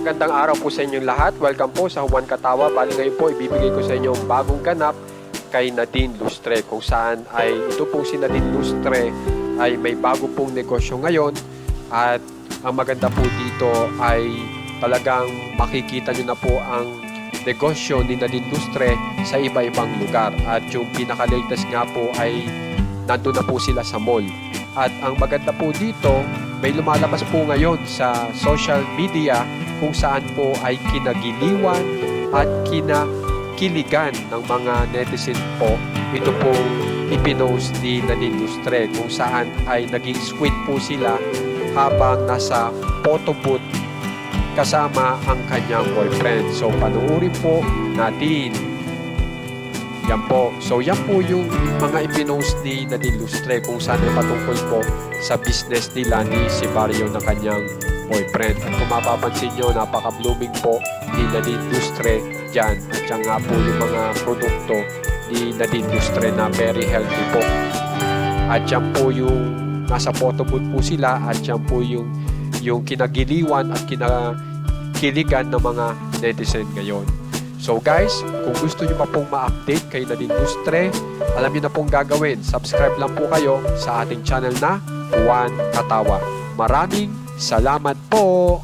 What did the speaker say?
magandang araw po sa inyong lahat. Welcome po sa Juan Katawa. Bali ngayon po ibibigay ko sa inyo ang bagong ganap kay Nadine Lustre, kung saan ay ito pong si Nadine Lustre ay may bago pong negosyo ngayon, at ang maganda po dito ay talagang makikita nyo na po ang negosyo ni Nadine Lustre sa iba-ibang lugar, at yung pinaka-latest nga po ay nandun na po sila sa mall. At ang maganda po dito, may lumalabas po ngayon sa social media kung saan po ay kinagiliwan at kinakiligan ng mga netizen po. Ito po ipinost ni Nadine Lustre, kung saan ay naging sweet po sila habang nasa photo booth kasama ang kanyang boyfriend. So panuorin po natin. Yan po. So yan po yung mga ipinost ni Nadine Lustre, kung saan ay patungkol po sa business nila ni si Barrio na kanyang boyfriend. At kung mapapansin nyo, napaka-blooming po ni Nadine Lustre dyan. At yan nga po yung mga produkto ni Nadine Lustre na very healthy po. At yan po yung nasa photo booth po sila, at yan po yung kinagiliwan at kinakiligan ng mga netizen ngayon. So guys, kung gusto nyo pa pong ma-update kay Nadine Lustre, alam nyo na pong gagawin. Subscribe lang po kayo sa ating channel na Juan Katawa. Maraming salamat po!